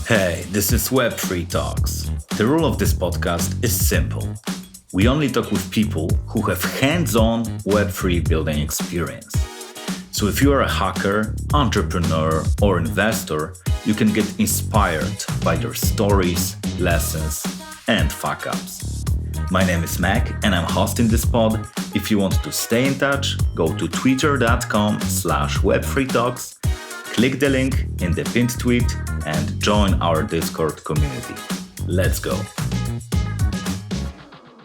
Hey, this is Web3 Talks. The rule of this podcast is simple. We only talk with people who have hands-on Web3 building experience. So if you are a hacker, entrepreneur, or investor, you can get inspired by their stories, lessons, and fuck-ups. My name is Mac, and I'm hosting this pod. If you want to stay in touch, go to twitter.com/web3talks, click the link in the pinned tweet, and join our Discord community. Let's go.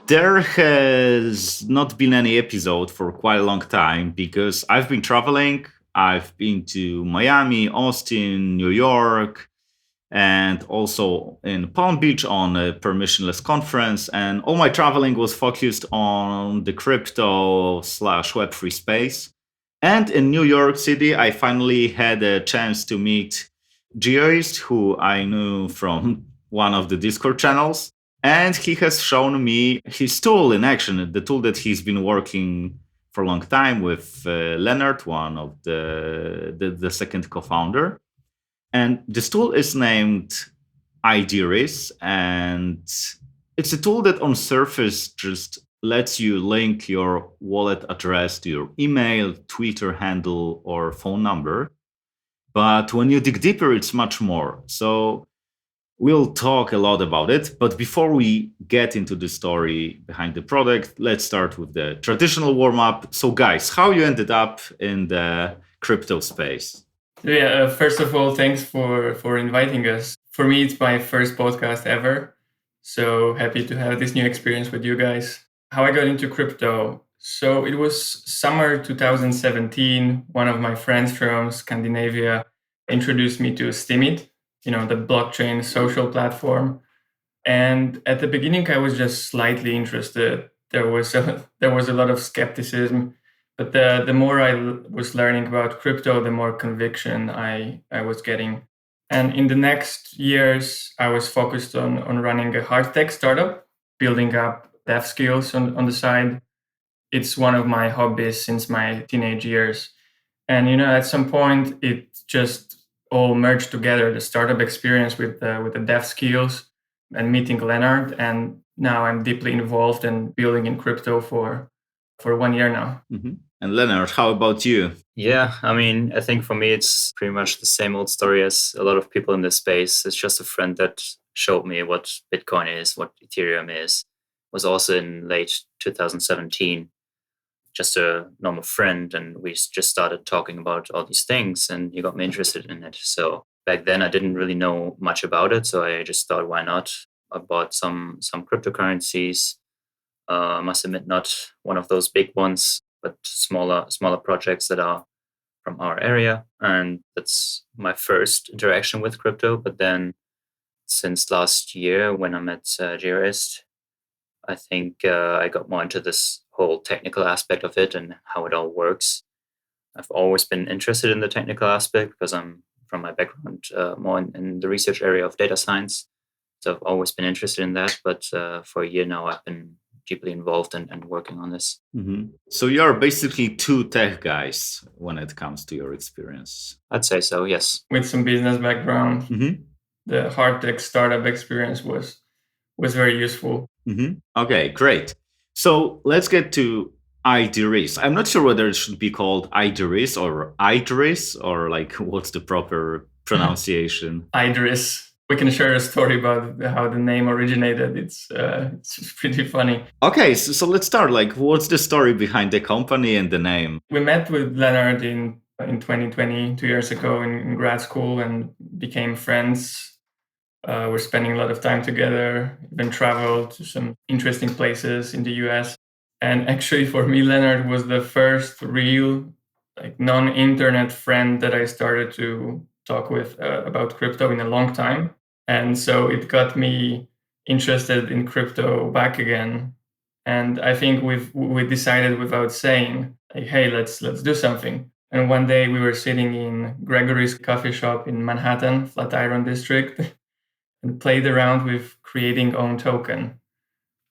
There has not been any episode for quite a long time because I've been traveling. I've been to Miami, Austin, New York, and also in Palm Beach on a permissionless conference. And all my traveling was focused on the crypto/Web3 space. And in New York City, I finally had a chance to meet Geoist, who I knew from one of the Discord channels. And he has shown me his tool in action, the tool that he's been working for a long time with Leonard, one of the second co-founder. And this tool is named IDRiss, and it's a tool that on surface just lets you link your wallet address to your email, Twitter handle, or phone number. But when you dig deeper, it's much more. So we'll talk a lot about it. But before we get into the story behind the product, let's start with the traditional warm-up. So guys, how you ended up in the crypto space? Yeah, first of all, thanks for inviting us. For me, it's my first podcast ever. So happy to have this new experience with you guys. How I got into crypto. So it was summer 2017. One of my friends from Scandinavia introduced me to Steemit, the blockchain social platform. And at the beginning, I was just slightly interested. There was a lot of skepticism, but the more I was learning about crypto, the more conviction I was getting. And in the next years, I was focused on running a hard tech startup, building up dev skills on the side. It's one of my hobbies since my teenage years. And, at some point, it just all merged together, the startup experience with the dev skills and meeting Leonard. And now I'm deeply involved in building in crypto for 1 year now. Mm-hmm. And Leonard, how about you? Yeah, I think for me, it's pretty much the same old story as a lot of people in this space. It's just a friend that showed me what Bitcoin is, what Ethereum is. Was also in late 2017, just a normal friend. And we just started talking about all these things and he got me interested in it. So back then I didn't really know much about it. So I just thought, why not? I bought some cryptocurrencies. I must admit, not one of those big ones, but smaller projects that are from our area. And that's my first interaction with crypto. But then since last year when I met Geoist, I think I got more into this whole technical aspect of it and how it all works. I've always been interested in the technical aspect because I'm from my background more in the research area of data science. So I've always been interested in that. But for a year now, I've been deeply involved and working on this. Mm-hmm. So you're basically two tech guys when it comes to your experience. I'd say so, yes. With some business background, Mm-hmm. The hard tech startup experience was very useful. Mm-hmm. Okay, great. So let's get to IDRiss. I'm not sure whether it should be called IDRiss or IDRiss or like what's the proper pronunciation. IDRiss. We can share a story about how the name originated. It's pretty funny. Okay, so let's start. Like, what's the story behind the company and the name? We met with Leonard in 2020, 2 years ago in grad school and became friends. We're spending a lot of time together, even traveled to some interesting places in the US. And actually for me, Leonard was the first real non-internet friend that I started to talk with about crypto in a long time. And so it got me interested in crypto back again. And I think we decided without saying, hey, let's do something. And one day we were sitting in Gregory's coffee shop in Manhattan, Flatiron District, and played around with creating own token.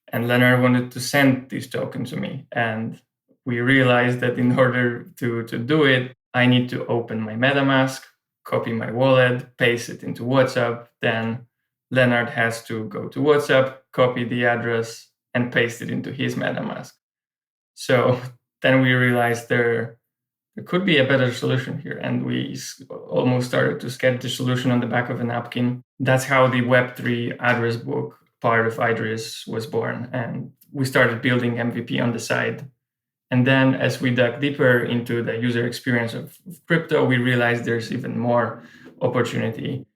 And Leonard wanted to send this token to me. And we realized that in order to do it, I need to open my MetaMask. copy my wallet, paste it into WhatsApp. Then Leonard has to go to WhatsApp, copy the address, and paste it into his MetaMask. So then we realized there could be a better solution here. And we almost started to sketch the solution on the back of a napkin. That's how the Web3 address book, part of IDRiss, was born. And we started building MVP on the side. And then as we dug deeper into the user experience of crypto, we realized there's even more opportunity.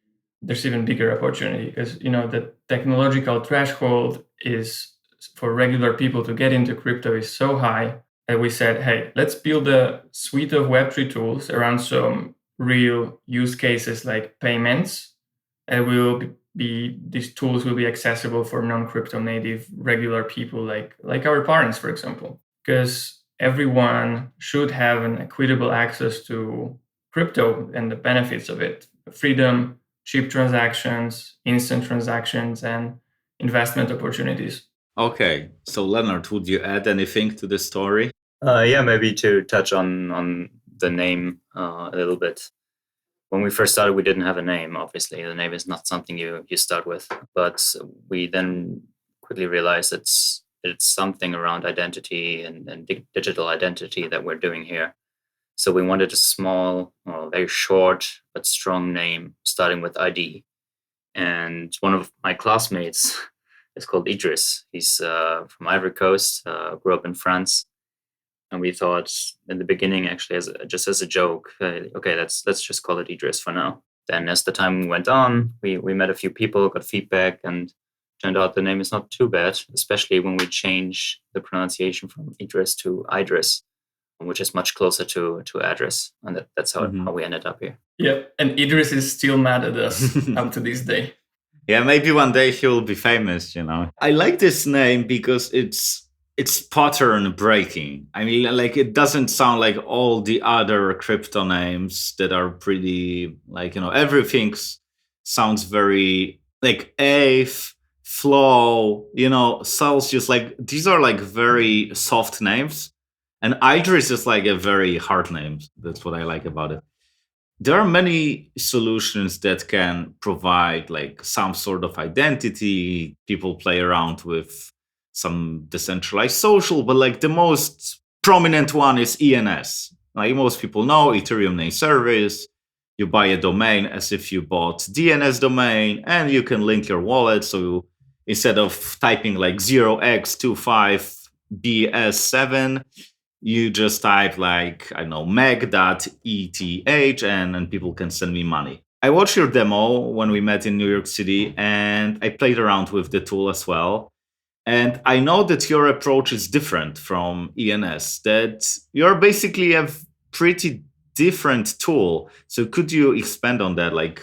There's even bigger opportunity because, the technological threshold is for regular people to get into crypto is so high that we said, hey, let's build a suite of Web3 tools around some real use cases like payments. And these tools will be accessible for non-crypto native regular people like our parents, for example, because everyone should have an equitable access to crypto and the benefits of it. Freedom, cheap transactions, instant transactions, and investment opportunities. Okay, so Leonard, would you add anything to the story? Yeah, maybe to touch on the name a little bit. When we first started, we didn't have a name. Obviously, the name is not something you start with. But we then quickly realized it's something around identity and digital identity that we're doing here. So we wanted a small, very short but strong name, starting with ID. And one of my classmates is called IDRiss. He's from Ivory Coast, grew up in France. And we thought in the beginning, actually, just as a joke, okay, let's just call it IDRiss for now. Then as the time went on, we met a few people, got feedback, and turned out the name is not too bad, especially when we change the pronunciation from IDRiss to IDRiss, which is much closer to address. And that's how we ended up here. Yep. And IDRiss is still mad at us up to this day. Yeah, maybe one day he'll be famous, I like this name because it's pattern breaking. I mean, like, it doesn't sound like all the other crypto names that are pretty, everything sounds very like Aave, Flow, Celsius. Like, these are like very soft names. And IDRiss is like a very hard name. That's what I like about it. There are many solutions that can provide like some sort of identity. People play around with some decentralized social, but like the most prominent one is ENS. Like most people know, Ethereum Name Service. You buy a domain as if you bought DNS domain, and you can link your wallet. So instead of typing like 0x25BS7, you just type like, I don't know, meg.eth, and people can send me money. I watched your demo when we met in New York City, and I played around with the tool as well. And I know that your approach is different from ENS, that you're basically a pretty different tool. So could you expand on that? Like,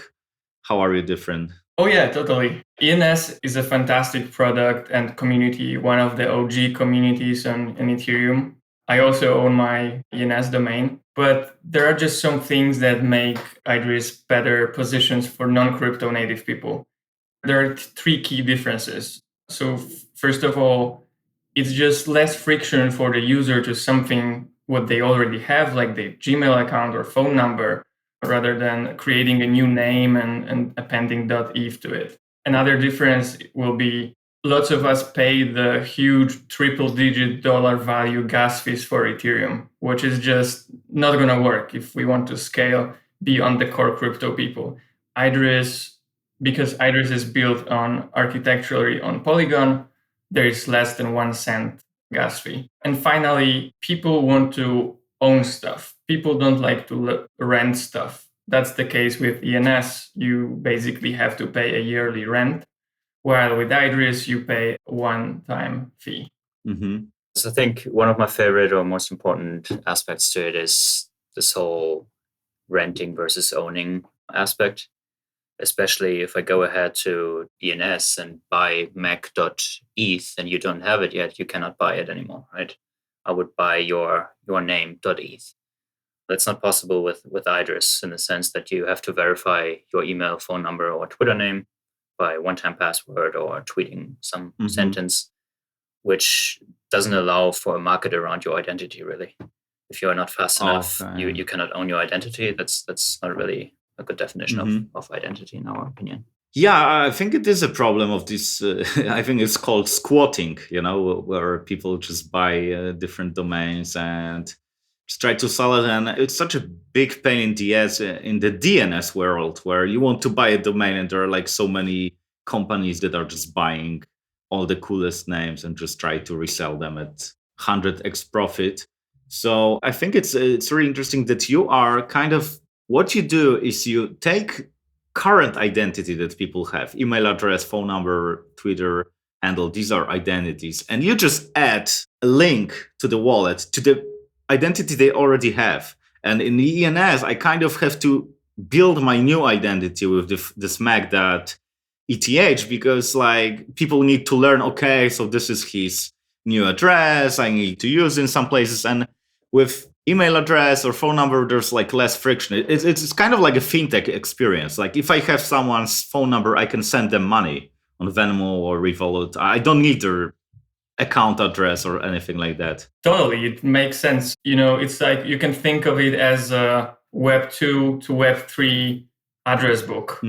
how are you different? Oh, yeah, totally. ENS is a fantastic product and community, one of the OG communities on Ethereum. I also own my ENS domain, but there are just some things that make IDRiss better positions for non-crypto native people. There are three key differences. So first of all, it's just less friction for the user to something what they already have, like the Gmail account or phone number, rather than creating a new name and appending .eth to it. Another difference will be lots of us pay the huge triple-digit dollar value gas fees for Ethereum, which is just not going to work if we want to scale beyond the core crypto people. IDRiss, because IDRiss is built architecturally on Polygon, there is less than 1 cent gas fee. And finally, people want to own stuff. People don't like to rent stuff. That's the case with ENS. You basically have to pay a yearly rent, while with IDRiss, you pay a one-time fee. Mm-hmm. So I think one of my favorite or most important aspects to it is this whole renting versus owning aspect. Especially if I go ahead to ENS and buy meg.eth and you don't have it yet, you cannot buy it anymore, right? I would buy your name.eth. That's not possible with IDRiss in the sense that you have to verify your email, phone number, or Twitter name by one-time password or tweeting some sentence, which doesn't allow for a market around your identity, really. If you're not fast enough, you cannot own your identity. That's not really a good definition of identity in our opinion. Yeah, I think it is a problem of this. I think it's called squatting, where people just buy different domains and just try to sell it. And it's such a big pain in the ass in the DNS world, where you want to buy a domain and there are like so many companies that are just buying all the coolest names and just try to resell them at 100x profit. So I think it's really interesting that you are kind of, what you do is you take current identity that people have, email address, phone number, Twitter handle, these are identities, and you just add a link to the wallet to the identity they already have. And in the ENS, I kind of have to build my new identity with this mag.eth, because like people need to learn, okay, so this is his new address, I need to use in some places. And with email address or phone number, there's like less friction. It's kind of like a fintech experience. Like if I have someone's phone number, I can send them money on Venmo or Revolut. I don't need their account address or anything like that. Totally, it makes sense. It's like you can think of it as a Web 2 to Web 3 address book,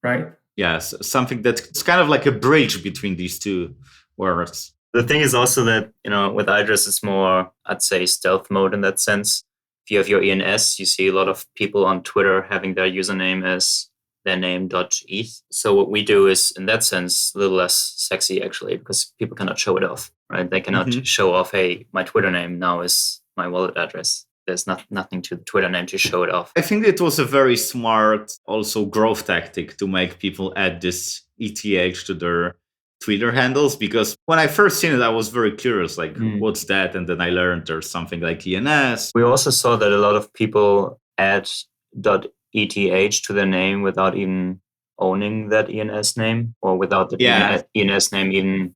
right? Yes, something that's kind of like a bridge between these two worlds. The thing is also that, with IDRiss, it's more, I'd say, stealth mode in that sense. If you have your ENS, you see a lot of people on Twitter having their username as their name.eth. So what we do is, in that sense, a little less sexy, actually, because people cannot show it off, right? They cannot show off, hey, my Twitter name now is my wallet address. There's nothing to the Twitter name to show it off. I think it was a very smart, also growth tactic to make people add this ETH to their Twitter handles, because when I first seen it, I was very curious, like, what's that? And then I learned there's something like ENS. We also saw that a lot of people add .eth to their name without even owning that ENS name, or without the ENS name even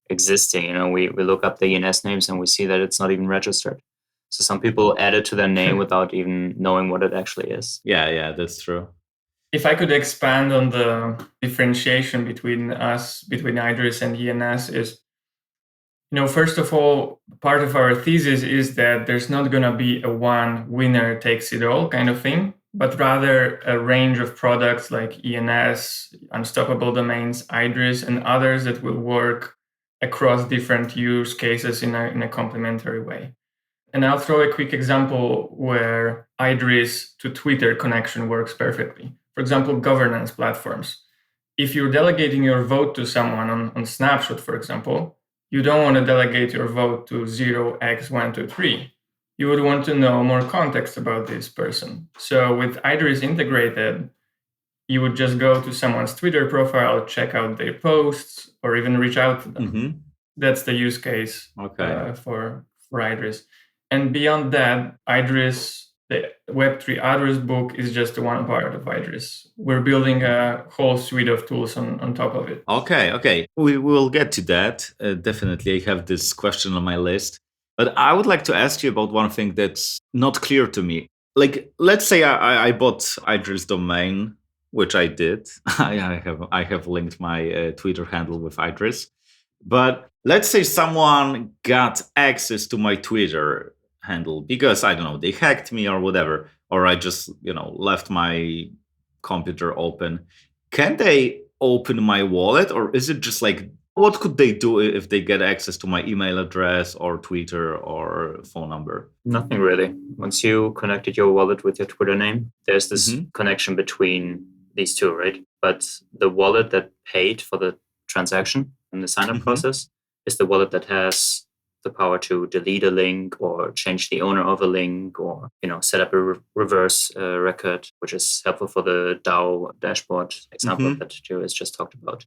existing. We look up the ENS names and we see that it's not even registered. So some people add it to their name without even knowing what it actually is. Yeah, that's true. If I could expand on the differentiation between IDRiss and ENS is, first of all, part of our thesis is that there's not going to be a one winner takes it all kind of thing, but rather a range of products like ENS, Unstoppable Domains, IDRiss, and others that will work across different use cases in a complementary way. And I'll throw a quick example where IDRiss to Twitter connection works perfectly. For example, governance platforms. If you're delegating your vote to someone on Snapshot, for example, you don't want to delegate your vote to 0x123. You would want to know more context about this person. So with IDRiss integrated, you would just go to someone's Twitter profile, check out their posts, or even reach out to them. That's the use case for IDRiss. And beyond that, IDRiss, the Web3 address book, is just one part of IDRiss. We're building a whole suite of tools on top of it. Okay. We will get to that. Definitely, I have this question on my list. But I would like to ask you about one thing that's not clear to me. Like, let's say I bought IDRiss domain, which I did. I have linked my Twitter handle with IDRiss. But let's say someone got access to my Twitter handle because, I don't know, they hacked me or whatever, or I just, left my computer open. Can they open my wallet, or is it just like, what could they do if they get access to my email address or Twitter or phone number? Nothing really. Once you connected your wallet with your Twitter name, there's this connection between these two, right? But the wallet that paid for the transaction in the sign-up process is the wallet that has the power to delete a link or change the owner of a link, or set up a reverse record, which is helpful for the DAO dashboard example that Geoist just talked about.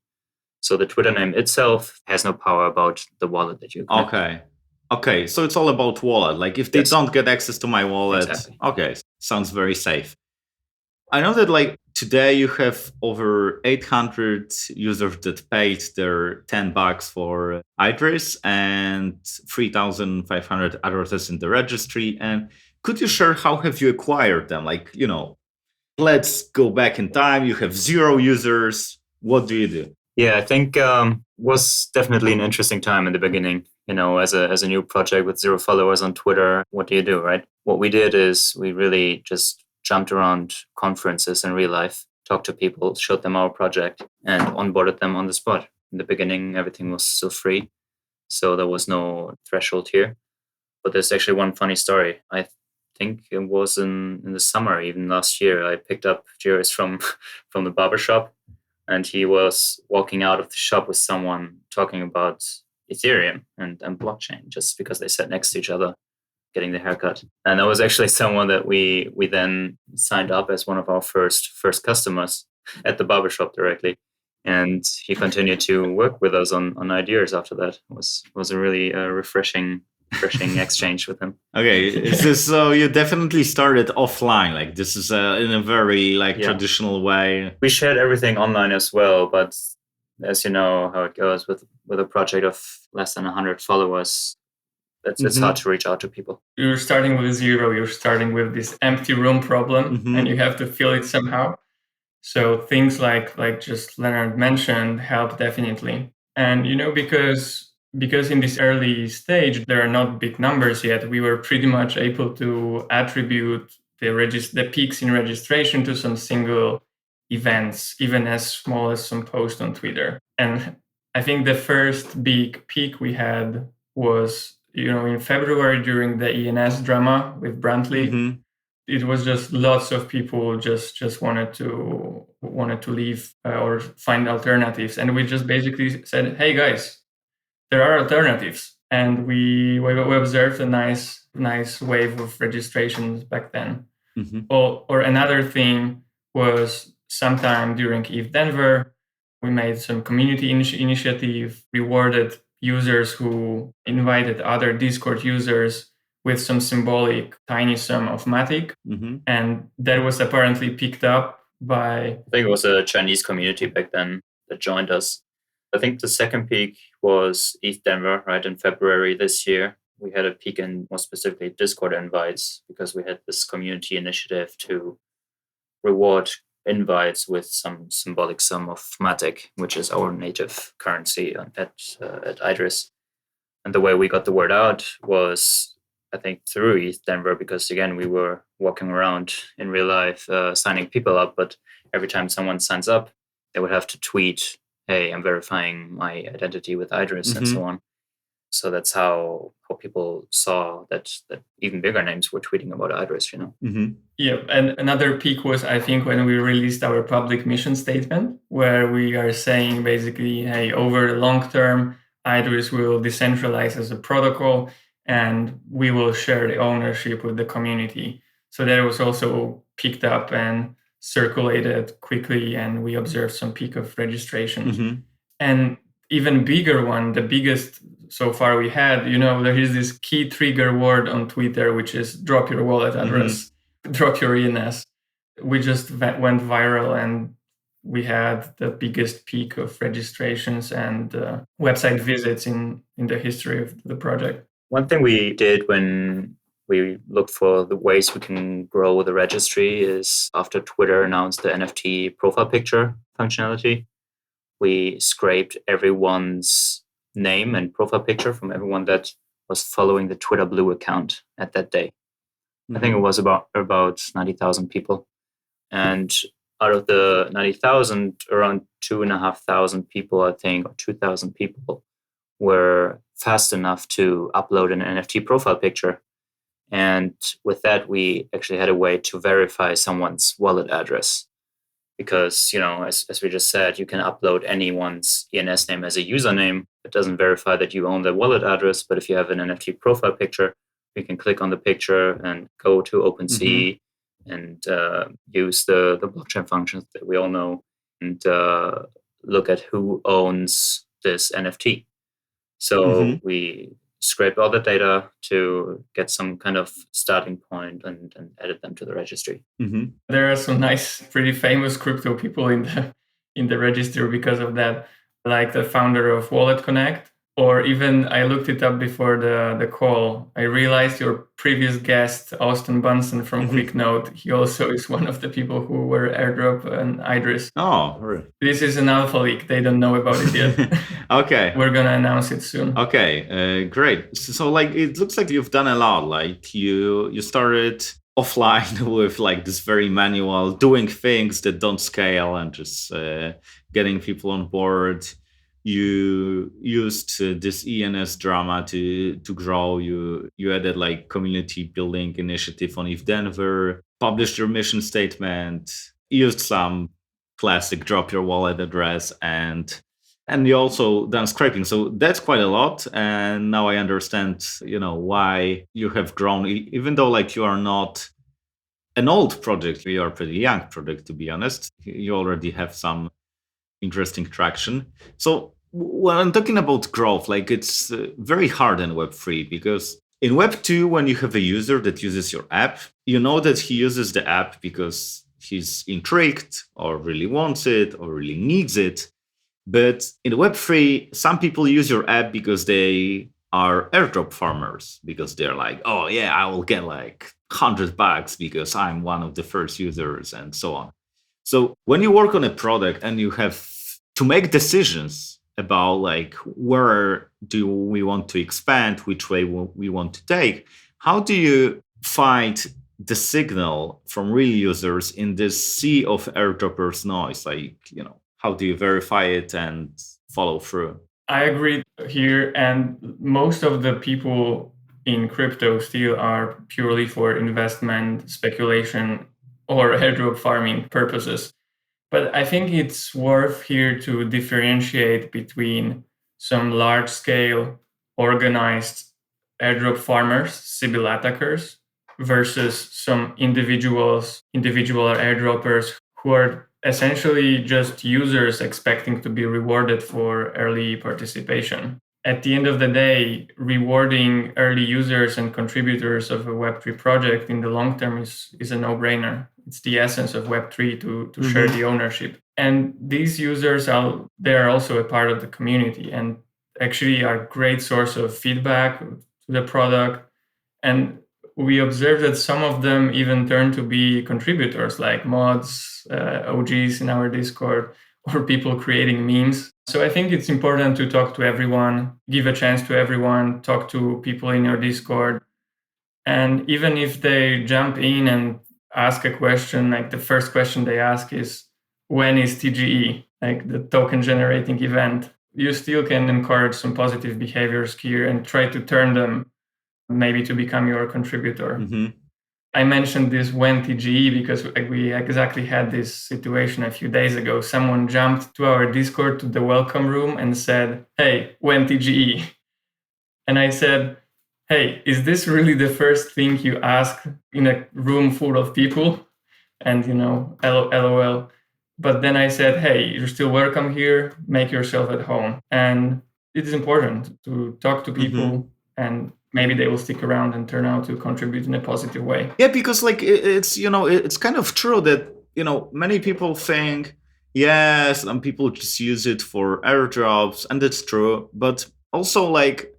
So the Twitter name itself has no power about the wallet that you connect. Okay. So it's all about wallet. Like if they don't get access to my wallet, okay, sounds very safe. I know that like today you have over 800 users that paid their $10 for IDRiss and 3,500 addresses in the registry. And could you share how have you acquired them? Like, let's go back in time. You have 0 users. What do you do? Yeah, I think was definitely an interesting time in the beginning. As a new project with 0 followers on Twitter, what do you do, right? What we did is we really just jumped around conferences in real life, talked to people, showed them our project, and onboarded them on the spot. In the beginning, everything was still free, so there was no threshold here. But there's actually one funny story. I think it was in the summer, even last year. I picked up Geoist from the barbershop, and he was walking out of the shop with someone talking about Ethereum and blockchain, just because they sat next to each other getting the haircut. And that was actually someone that we then signed up as one of our first customers at the barbershop directly. And he continued to work with us on IDRiss after that. It was a really refreshing exchange with him. Okay, so you definitely started offline. Like this is in a very traditional way. We shared everything online as well, but as you know how it goes with a project of less than 100 followers, it's hard to reach out to people. You're starting with zero. You're starting with this empty room problem, and you have to fill it somehow. So things like just Leonard mentioned help definitely. And because in this early stage there are not big numbers yet, we were pretty much able to attribute the peaks in registration to some single events, even as small as some posts on Twitter. And I think the first big peak we had was in February during the ENS drama with Brantley. It was just lots of people just wanted to leave or find alternatives, and we just basically said, "Hey guys, there are alternatives," and we observed a nice wave of registrations back then. Or another thing was sometime during ETH Denver, we made some community initiative, rewarded users who invited other Discord users with some symbolic tiny sum of Matic. And that was apparently picked up by... I think it was a Chinese community back then that joined us. I think the second peak was ETH Denver, right, in February this year. We had a peak in more specifically Discord invites because we had this community initiative to reward invites with some symbolic sum of Matic, which is our native currency at IDRiss. And the way we got the word out was, I think, through ETH Denver, because again, we were walking around in real life, signing people up. But every time someone signs up, they would have to tweet, "Hey, I'm verifying my identity with IDRiss," and so on. So that's how people saw that even bigger names were tweeting about IDRiss, Yeah, and another peak was, I think, when we released our public mission statement, where we are saying basically, hey, over the long term, IDRiss will decentralize as a protocol, and we will share the ownership with the community. So that was also picked up and circulated quickly, and we observed some peak of registrations. And even bigger one, the biggest so far we had, there is this key trigger word on Twitter, which is drop your wallet address, drop your ENS. We just went viral, and we had the biggest peak of registrations and website visits in the history of the project. One thing we did when we looked for the ways we can grow the registry is after Twitter announced the NFT profile picture functionality, we scraped everyone's name and profile picture from everyone that was following the Twitter Blue account at that day. I think it was about 90,000 people. And out of the 90,000, around 2,500 people, I think, or 2,000 people were fast enough to upload an NFT profile picture. And with that, we actually had a way to verify someone's wallet address. Because, as we just said, you can upload anyone's ENS name as a username. It doesn't verify that you own the wallet address. But if you have an NFT profile picture, you can click on the picture and go to OpenSea and use the blockchain functions that we all know and look at who owns this NFT. So we scraped all the data to get some kind of starting point and added them to the registry. There are some nice, pretty famous crypto people in the registry because of that, like the founder of Wallet Connect, or even I looked it up before the call. I realized your previous guest, Austin Bunsen from QuickNote, he also is one of the people who were airdrop and IDRiss. Oh, really? This is an alpha leak. They don't know about it yet. Okay. We're going to announce it soon. Okay, great. So it looks like you've done a lot. Like you started offline with like this very manual doing things that don't scale and just getting people on board. You used this ENS drama to grow. You added like community building initiative on ETH Denver, published your mission statement, used some classic drop your wallet address, and you also done scraping. So that's quite a lot. And now I understand, why you have grown, even though like you are not an old project, you are a pretty young project, to be honest. You already have some interesting traction. So when I'm talking about growth, like it's very hard in Web3 because in Web2, when you have a user that uses your app, you know that he uses the app because he's intrigued or really wants it or really needs it. But in Web3, some people use your app because they are airdrop farmers, because they're like, oh yeah, I will get like $100 because I'm one of the first users and so on. So when you work on a product and you have to make decisions about like where do we want to expand, which way we want to take, how do you find the signal from real users in this sea of airdroppers noise? Like, how do you verify it and follow through? I agree here. And most of the people in crypto still are purely for investment, speculation, or airdrop farming purposes. But I think it's worth here to differentiate between some large-scale organized airdrop farmers, Sybil attackers, versus some individual airdroppers who are essentially just users expecting to be rewarded for early participation. At the end of the day, rewarding early users and contributors of a Web3 project in the long term is a no-brainer. It's the essence of Web3 to share the ownership. And these users they are also a part of the community and actually are a great source of feedback to the product. And we observed that some of them even turn to be contributors, like mods, OGs in our Discord, or people creating memes. So I think it's important to talk to everyone, give a chance to everyone, talk to people in your Discord. And even if they jump in and ask a question, like the first question they ask is, when is TGE, like the token generating event? You still can encourage some positive behaviors here and try to turn them maybe to become your contributor. Mm-hmm. I mentioned this when TGE because we exactly had this situation a few days ago. Someone jumped to our Discord to the welcome room and said, hey, when TGE? And I said, hey, is this really the first thing you ask in a room full of people? And, LOL. But then I said, hey, you're still welcome here. Make yourself at home. And it is important to talk to people and maybe they will stick around and turn out to contribute in a positive way. Yeah, because like it's kind of true that, many people think, yes, and people just use it for airdrops, and that's true. But also like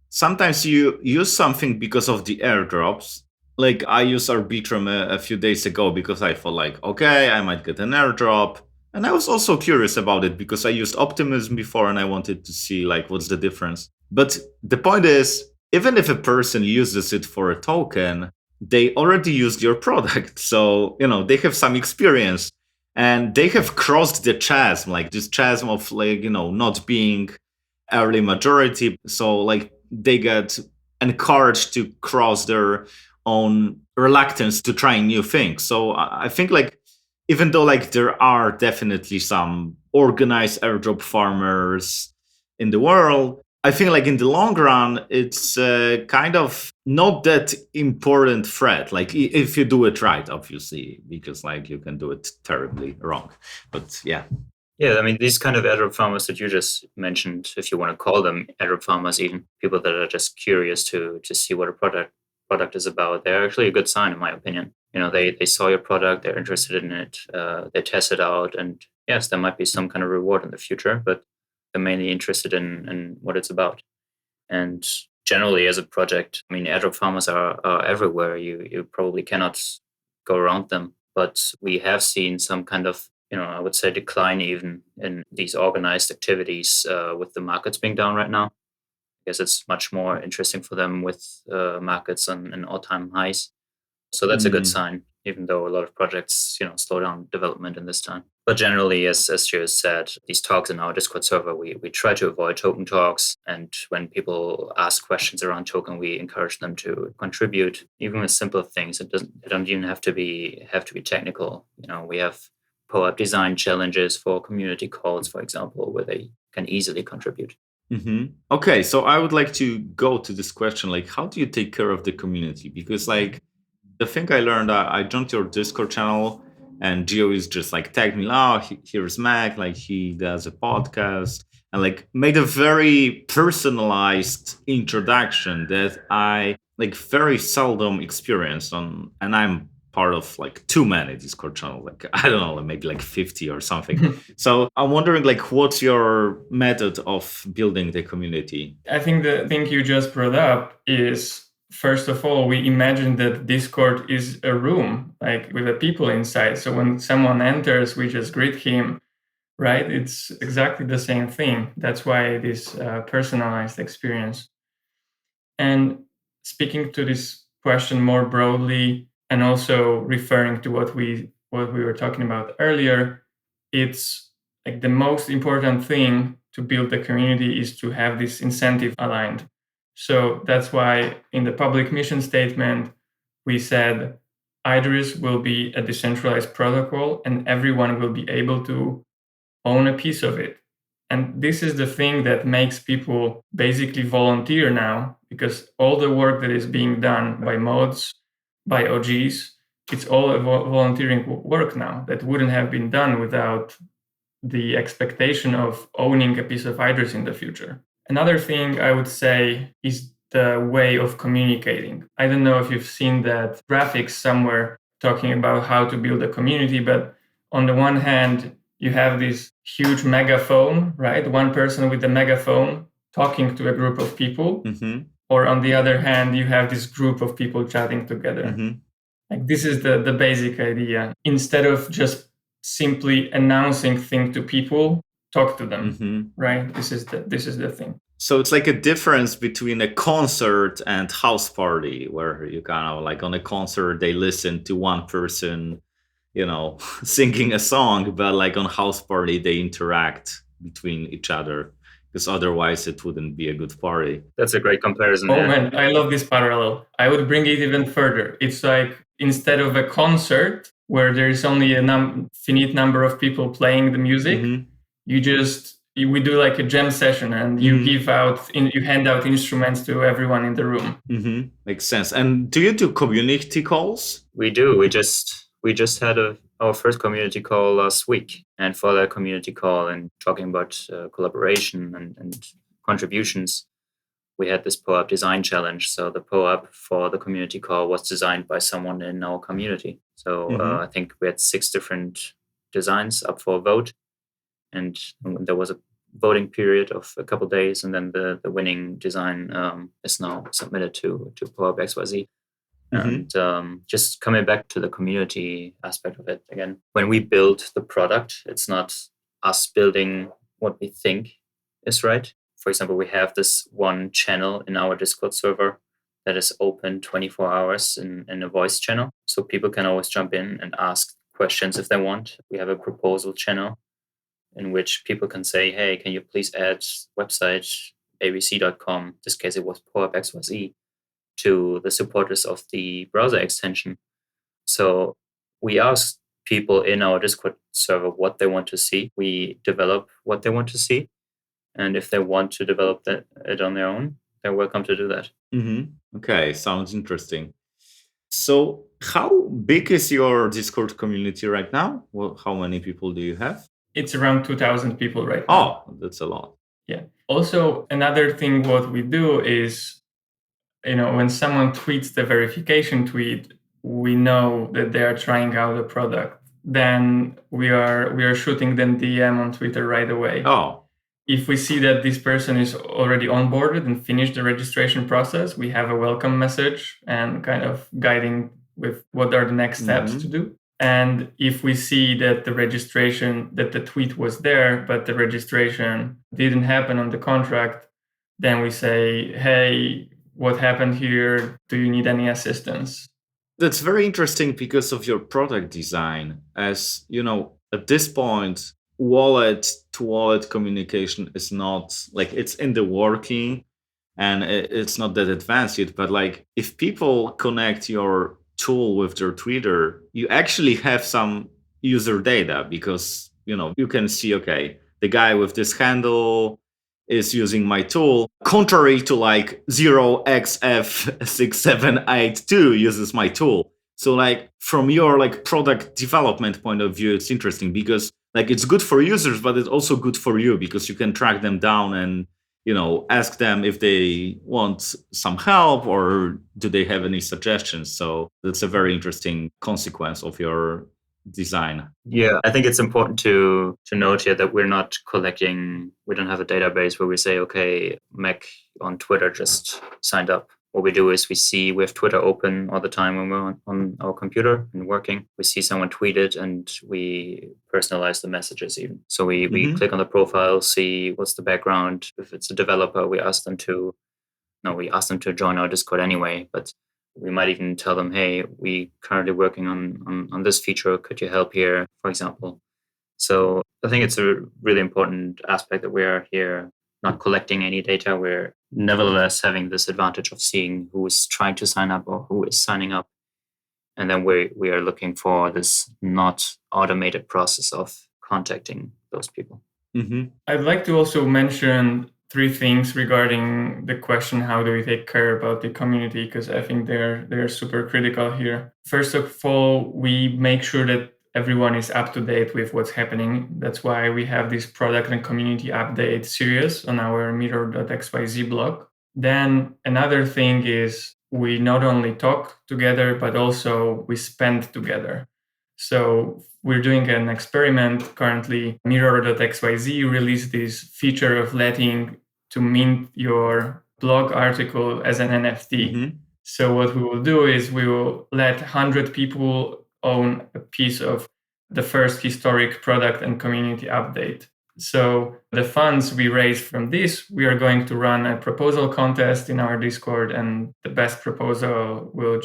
sometimes you use something because of the airdrops. Like I used Arbitrum a few days ago because I thought like, okay, I might get an airdrop. And I was also curious about it because I used Optimism before and I wanted to see like what's the difference. But the point is, even if a person uses it for a token, they already used your product. So, they have some experience and they have crossed the chasm, like this chasm of like, not being early majority. So like they get encouraged to cross their own reluctance to trying new things. So I think like, even though like there are definitely some organized airdrop farmers in the world, I think like in the long run, it's kind of not that important threat. Like if you do it right, obviously, because like you can do it terribly wrong. But yeah. Yeah, I mean, these kind of airdrop farmers that you just mentioned, if you want to call them airdrop farmers, even people that are just curious to see what a product is about, they're actually a good sign, in my opinion. They saw your product, they're interested in it, they test it out, and yes, there might be some kind of reward in the future, but they're mainly interested in what it's about. And generally, as a project, I mean, airdrop farmers are everywhere. You probably cannot go around them, but we have seen some kind of, I would say decline even in these organized activities with the markets being down right now. I guess it's much more interesting for them with markets and all-time highs. So that's a good sign, even though a lot of projects, slow down development in this time. But generally, as Geoist said, these talks in our Discord server, we try to avoid token talks. And when people ask questions around token, we encourage them to contribute, even with simple things. It don't even have to be technical. We have POAP design challenges for community calls, for example, where they can easily contribute. Mm-hmm. Okay, so I would like to go to this question, like, how do you take care of the community? Because, like, the thing I learned, I joined your Discord channel, and Geoist just like tagged me, here's Mac, like he does a podcast, and like made a very personalized introduction that I like very seldom experienced on, and I'm part of like too many Discord channels, like I don't know, maybe like 50 or something. So I'm wondering, like, what's your method of building the community? I think the thing you just brought up is, first of all, we imagine that Discord is a room, like with the people inside. So when someone enters, we just greet him, right? It's exactly the same thing. That's why this personalized experience. And speaking to this question more broadly, and also referring to what we were talking about earlier, it's like the most important thing to build the community is to have this incentive aligned. So that's why in the public mission statement, we said IDRiss will be a decentralized protocol and everyone will be able to own a piece of it. And this is the thing that makes people basically volunteer now, because all the work that is being done by mods, by OGs, it's all volunteering work now that wouldn't have been done without the expectation of owning a piece of IDRiss in the future. Another thing I would say is the way of communicating. I don't know if you've seen that graphics somewhere talking about how to build a community, but on the one hand, you have this huge megaphone, right? One person with a megaphone talking to a group of people. Mm-hmm. Or on the other hand, you have this group of people chatting together. Mm-hmm. Like this is the basic idea. Instead of just simply announcing things to people, talk to them, right? This is the thing. So it's like a difference between a concert and house party, where you kind of like on a concert, they listen to one person, singing a song, but like on house party, they interact between each other, because otherwise it wouldn't be a good party. That's a great comparison. Oh man, I love this parallel. I would bring it even further. It's like instead of a concert where there is only a finite number of people playing the music, we do like a jam session, and you you hand out instruments to everyone in the room. Makes sense. And do you do community calls? We do. We just had our first community call last week, and for that community call and talking about collaboration and contributions, we had this POAP design challenge. So the POAP for the community call was designed by someone in our community. So I think we had 6 different designs up for a vote, and there was a voting period of a couple of days, and then the winning design is now submitted to POAP XYZ. And just coming back to the community aspect of it again, when we build the product, it's not us building what we think is right. For example, we have this one channel in our Discord server that is open 24 hours in a voice channel. So people can always jump in and ask questions if they want. We have a proposal channel in which people can say, hey, can you please add website abc.com, in this case it was POAP XYZ, to the supporters of the browser extension. So we ask people in our Discord server what they want to see. We develop what they want to see. And if they want to develop it on their own, they're welcome to do that. Okay, sounds interesting. So how big is your Discord community right now? Well, how many people do you have? It's around 2,000 people right now. Oh, that's a lot. Yeah. Also, another thing what we do is, when someone tweets the verification tweet, we know that they are trying out a product. Then we are shooting them DM on Twitter right away. Oh. If we see that this person is already onboarded and finished the registration process, we have a welcome message and kind of guiding with what are the next steps to do. And if we see that the tweet was there, but the registration didn't happen on the contract, then we say, hey, what happened here? Do you need any assistance? That's very interesting because of your product design. As you know, at this point, wallet to wallet communication is not like it's in the working and it's not that advanced yet. But like if people connect your tool with their Twitter, you actually have some user data because you can see, okay, the guy with this handle is using my tool, contrary to like 0xF6782 uses my tool. So like from your like product development point of view, it's interesting because like it's good for users, but it's also good for you because you can track them down and ask them if they want some help or do they have any suggestions. So that's a very interesting consequence of your design. Yeah, I think it's important to note here that we're not collecting, we don't have a database where we say, okay, Mac on Twitter just signed up. What we do is we have Twitter open all the time when we're on our computer and working. We see someone tweet it and we personalize the messages even. So we click on the profile, see what's the background. If it's a developer, we ask them to join our Discord anyway, but we might even tell them, hey, we currently working on this feature. Could you help here, for example? So I think it's a really important aspect that we are here not collecting any data. We're nevertheless having this advantage of seeing who is trying to sign up or who is signing up. And then we are looking for this not automated process of contacting those people. Mm-hmm. I'd like to also mention 3 things regarding the question, how do we take care about the community? Because I think they're super critical here. First of all, we make sure that everyone is up to date with what's happening. That's why we have this product and community update series on our mirror.xyz blog. Then another thing is we not only talk together, but also we spend together. So we're doing an experiment currently. Mirror.xyz released this feature of letting to mint your blog article as an NFT. Mm-hmm. So what we will do is we will let 100 people own a piece of the first historic product and community update. So the funds we raise from this, we are going to run a proposal contest in our Discord, and the best proposal will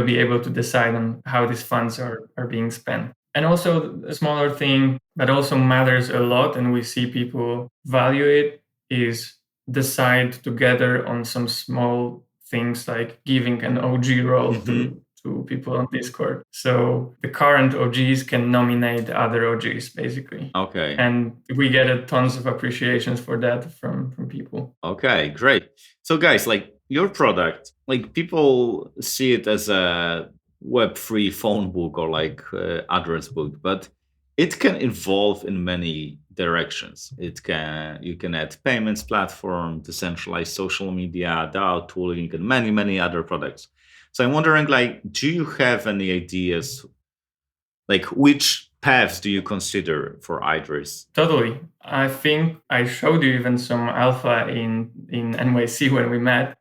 be able to decide on how these funds are being spent. And also a smaller thing that also matters a lot, and we see people value it, is decide together on some small things like giving an OG role to people on Discord. So the current OGs can nominate other OGs, basically. Okay. And we get tons of appreciations for that from people. Okay, great. So guys, like your product, like people see it as a Web3 phone book or like address book, but it can evolve in many directions. You can add payments platform, decentralized social media, DAO tooling, and many, many other products. So I'm wondering, like, do you have any ideas, like which paths do you consider for IDRiss? Totally. I think I showed you even some alpha in NYC when we met.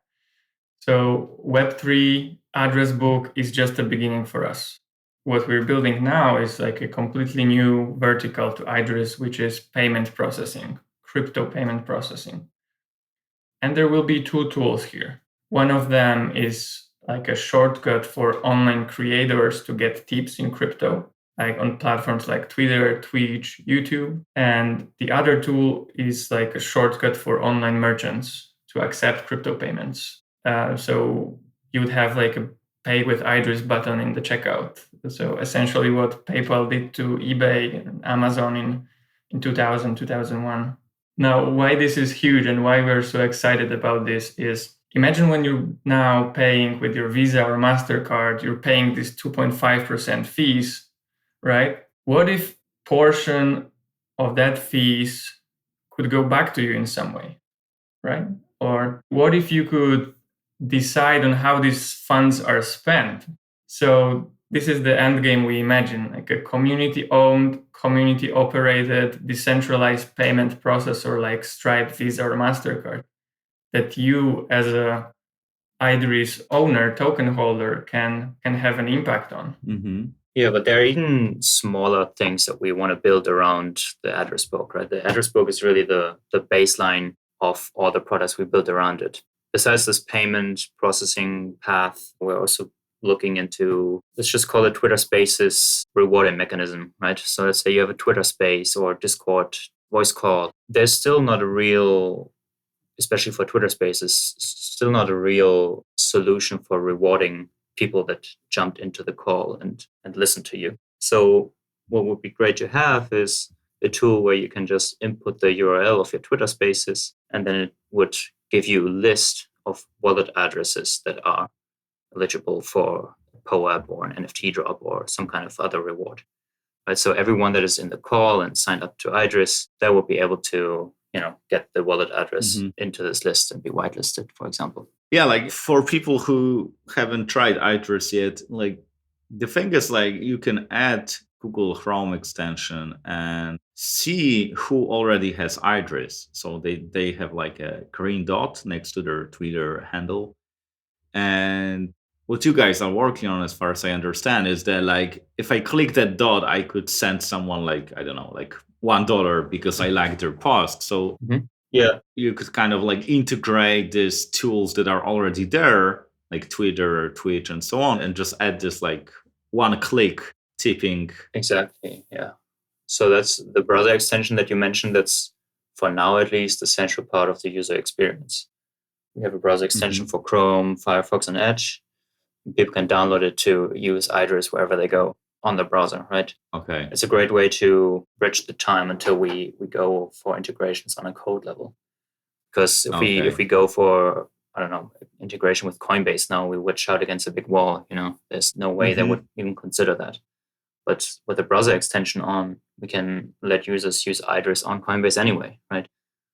So Web3 address book is just a beginning for us. What we're building now is like a completely new vertical to IDRiss, which is payment processing, crypto payment processing. And there will be 2 tools here. One of them is like a shortcut for online creators to get tips in crypto, like on platforms like Twitter, Twitch, YouTube. And the other tool is like a shortcut for online merchants to accept crypto payments. So you would have like a pay with IDRiss button in the checkout. So essentially what PayPal did to eBay and Amazon in 2000, 2001. Now, why this is huge and why we're so excited about this is, imagine when you're now paying with your Visa or MasterCard, you're paying these 2.5% fees, right? What if portion of that fees could go back to you in some way, right? Or what if you could decide on how these funds are spent? So this is the end game we imagine, like a community-owned, community-operated, decentralized payment processor like Stripe, Visa, or MasterCard that you as a IDRiss owner, token holder, can have an impact on. Mm-hmm. Yeah, but there are even smaller things that we want to build around the address book, right? The address book is really the baseline of all the products we build around it. Besides this payment processing path, we're also looking into, let's just call it Twitter Spaces rewarding mechanism, right? So let's say you have a Twitter space or Discord voice call. There's still not a real, especially for Twitter Spaces, still not a real solution for rewarding people that jumped into the call and listened to you. So what would be great to have is a tool where you can just input the URL of your Twitter Spaces, and then it would give you a list of wallet addresses that are eligible for a POAP or an NFT drop or some kind of other reward. Right? So everyone that is in the call and signed up to IDRiss, they will be able to, get the wallet address into this list and be whitelisted, for example. Yeah, like for people who haven't tried IDRiss yet, like the thing is, like, you can add Google Chrome extension and see who already has IDRiss. So they have like a green dot next to their Twitter handle. And what you guys are working on, as far as I understand, is that, like, if I click that dot, I could send someone, like, I don't know, like $1 because I like their post. So yeah, you could kind of like integrate these tools that are already there, like Twitter, Twitch, and so on, and just add this like one click tipping. Exactly. Yeah. So that's the browser extension that you mentioned. That's, for now at least, the central part of the user experience. We have a browser extension for Chrome, Firefox, and Edge. People can download it to use IDRiss wherever they go on the browser, right? Okay. It's a great way to bridge the time until we go for integrations on a code level. Because if we go for, I don't know, integration with Coinbase now, we would shout against a big wall. There's no way they would even consider that. But with the browser extension on, we can let users use IDRiss on Coinbase anyway, right?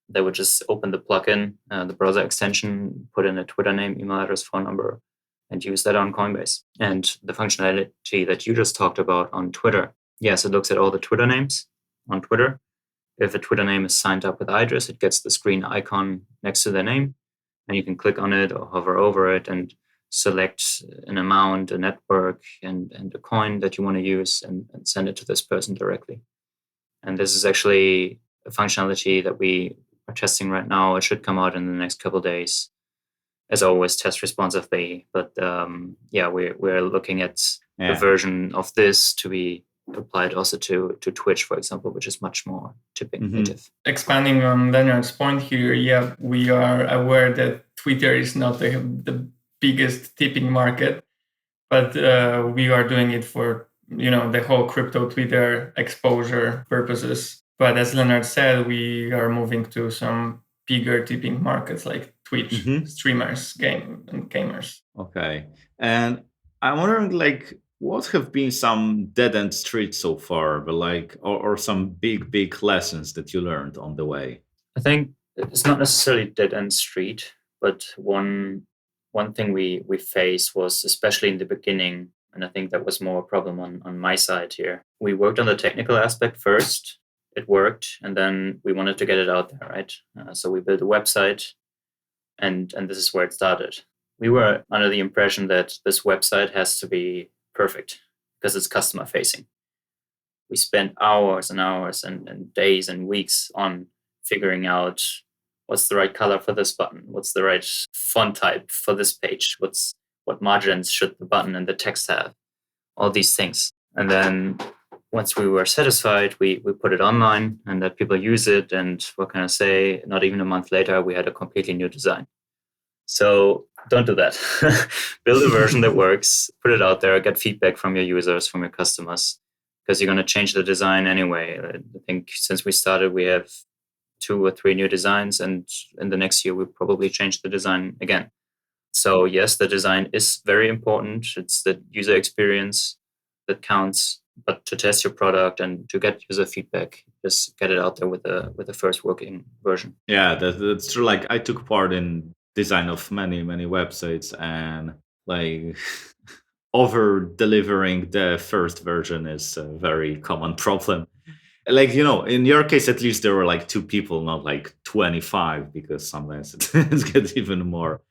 They would just open the plugin, the browser extension, put in a Twitter name, email address, phone number, and use that on Coinbase. And the functionality that you just talked about on Twitter, yes, it looks at all the Twitter names on Twitter. If a Twitter name is signed up with IDRiss, it gets the screen icon next to their name, and you can click on it or hover over it and select an amount, a network, and a coin that you want to use and send it to this person directly. And this is actually a functionality that we are testing right now. It should come out in the next couple of days. As always, test responsively. But we're looking at a version of this to be applied also to Twitch, for example, which is much more tipping native. Expanding on Leonard's point here, we are aware that Twitter is not the biggest tipping market, but we are doing it for the whole crypto Twitter exposure purposes. But as Leonard said, we are moving to some bigger tipping markets like Twitch, streamers, gamers. Okay. And I'm wondering, like, what have been some dead-end streets so far, but like, or some big lessons that you learned on the way? I think it's not necessarily dead-end street, but one thing we faced was, especially in the beginning, and I think that was more a problem on my side here. We worked on the technical aspect first. It worked, and then we wanted to get it out there, right? So we built a website, and this is where it started. We were under the impression that this website has to be perfect because it's customer facing. We spent hours and hours and days and weeks on figuring out what's the right color for this button, what's the right font type for this page, what margins should the button and the text have, all these things. And then once we were satisfied, we put it online and let people use it. And what can I say? Not even a month later, we had a completely new design. So don't do that. Build a version that works, put it out there, get feedback from your users, from your customers, because you're going to change the design anyway. I think since we started, we have 2 or 3 new designs, and in the next year, we'll probably change the design again. So yes, the design is very important. It's the user experience that counts. But to test your product and to get user feedback, just get it out there with the first working version. Yeah, that's true. Like, I took part in design of many websites, and like over delivering the first version is a very common problem. Like, in your case, at least there were like 2 people, not like 25, because sometimes it gets even more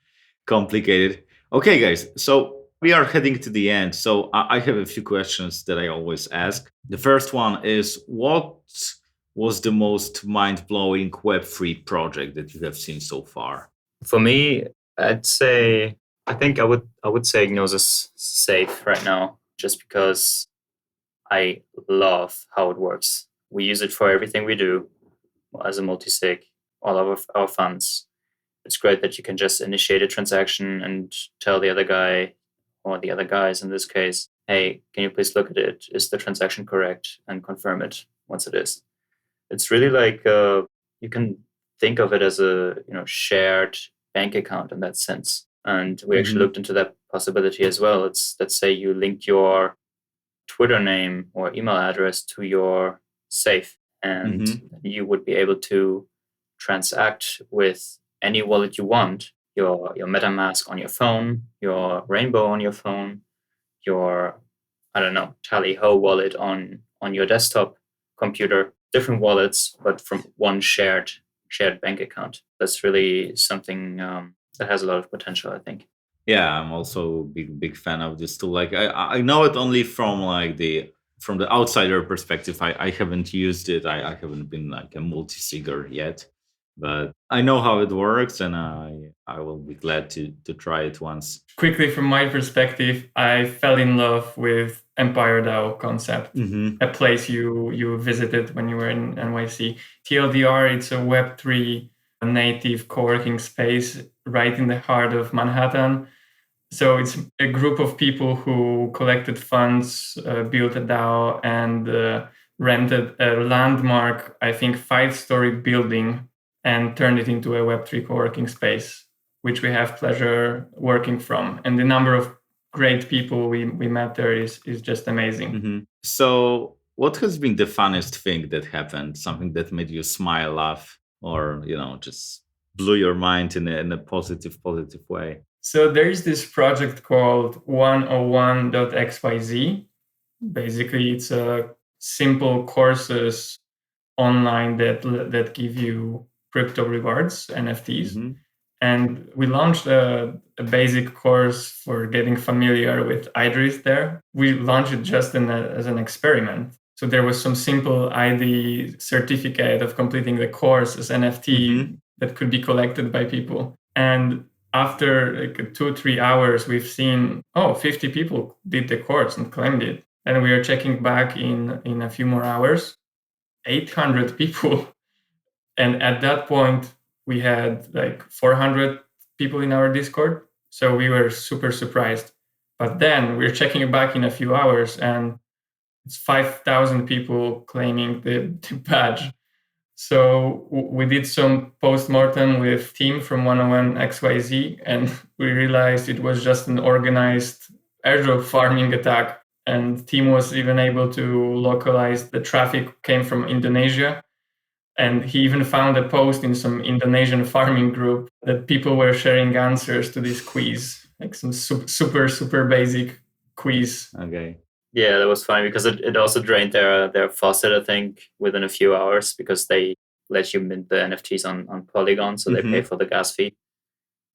complicated. Okay, guys, so we are heading to the end. So I have a few questions that I always ask. The first one is, what was the most mind-blowing Web3 project that you have seen so far? For me, I'd say I think I would say Gnosis Safe right now, just because I love how it works. We use it for everything we do as a multi-sig, all of our funds. It's great that you can just initiate a transaction and tell the other guy or the other guys in this case, hey, can you please look at it? Is the transaction correct? And confirm it once it is. It's really like you can think of it as a shared bank account in that sense. And we actually looked into that possibility as well. Let's say you link your Twitter name or email address to your safe, and you would be able to transact with any wallet you want, your MetaMask on your phone, your Rainbow on your phone, your Tally Ho wallet on your desktop computer, different wallets, but from one shared bank account. That's really something that has a lot of potential, I think. Yeah, I'm also a big fan of this tool. Like I know it only from from the outsider perspective. I haven't used it. I haven't been like a multi-sigger yet, but I know how it works, and I will be glad to try it once. Quickly, from my perspective, I fell in love with EmpireDAO concept, a place you visited when you were in NYC. TLDR, it's a Web3 native co-working space right in the heart of Manhattan. So it's a group of people who collected funds, built a DAO, and rented a landmark, I think, 5-story building and turned it into a Web3 co-working space, which we have pleasure working from. And the number of great people we met there is just amazing. So what has been the funnest thing that happened? Something that made you smile, laugh, or just blew your mind in a positive way? So there is this project called 101.xyz. Basically, it's a simple courses online that give you crypto rewards, NFTs. And we launched a basic course for getting familiar with IDRiss there. We launched it just as an experiment. So there was some simple ID certificate of completing the course as NFT that could be collected by people. And after like 2-3 hours, we've seen, 50 people did the course and claimed it. And we are checking back in a few more hours, 800 people. And at that point, we had like 400 people in our Discord. So we were super surprised. But then we're checking back in a few hours and it's 5,000 people claiming the badge. So we did some post-mortem with team from 101xyz, and we realized it was just an organized airdrop farming attack. And team was even able to localize the traffic came from Indonesia. And he even found a post in some Indonesian farming group that people were sharing answers to this quiz, like some super basic quiz. Okay. Yeah, that was funny because it also drained their faucet, I think, within a few hours, because they let you mint the NFTs on Polygon, so they pay for the gas fee.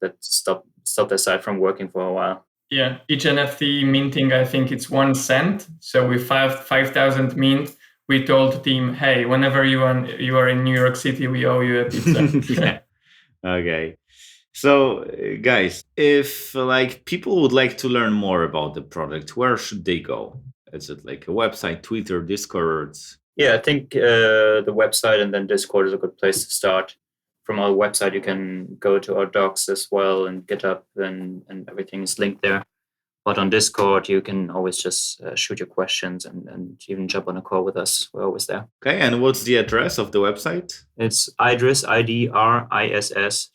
That stopped their site from working for a while. Yeah, each NFT minting, I think it's 1 cent. So we 5,000 mint. We told the team, hey, whenever you are in New York City, we owe you a pizza. Yeah. Okay. So, guys, if people would like to learn more about the product, where should they go? Is it like a website, Twitter, Discord? Yeah, I think the website and then Discord is a good place to start. From our website, you can go to our docs as well and GitHub, and everything is linked there. But on Discord, you can always just shoot your questions and even jump on a call with us. We're always there. Okay, and what's the address of the website? It's IDRiss,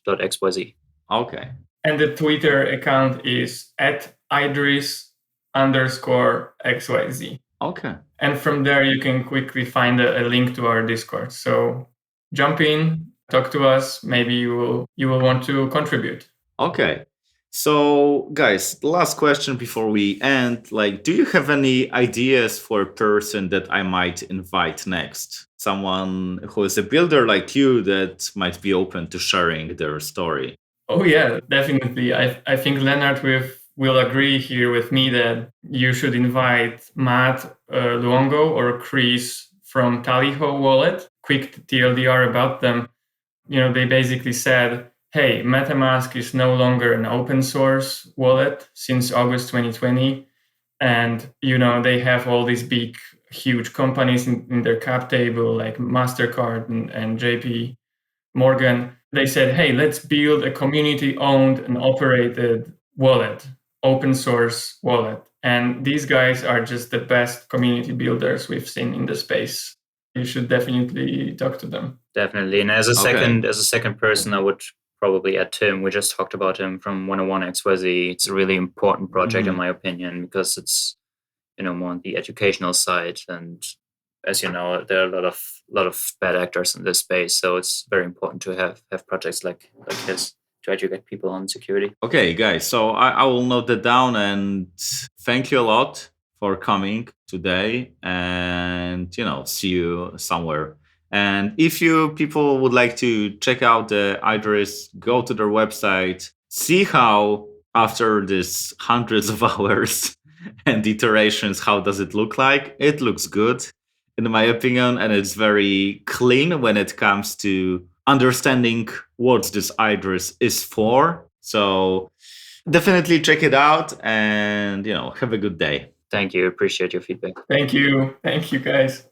IDRiss.xyz. Okay. And the Twitter account is @IDRiss_XYZ. Okay. And from there, you can quickly find a link to our Discord. So jump in, talk to us. Maybe you will want to contribute. Okay. So, guys, the last question before we end, do you have any ideas for a person that I might invite next? Someone who is a builder like you that might be open to sharing their story? Oh, yeah, definitely. I think Leonard will agree here with me that you should invite Matt Luongo or Chris from Tally Ho Wallet. Quick TLDR about them. They basically said, hey, MetaMask is no longer an open source wallet since August 2020. And, they have all these big, huge companies in their cap table, like MasterCard and JP Morgan. They said, hey, let's build a community-owned and operated wallet, open source wallet. And these guys are just the best community builders we've seen in the space. You should definitely talk to them. Definitely. And as a second person, I would probably add Tim. We just talked about him from 101XYZ. It's a really important project in my opinion, because it's, more on the educational side. And as you know, there are a lot of bad actors in this space. So it's very important to have projects like his to educate people on security. Okay, guys. So I will note that down, and thank you a lot for coming today, and see you somewhere. And if you people would like to check out the IDRiss, go to their website, see how after this hundreds of hours and iterations, how does it look like? It looks good, in my opinion, and it's very clean when it comes to understanding what this IDRiss is for. So definitely check it out, and have a good day. Thank you. Appreciate your feedback. Thank you. Thank you, guys.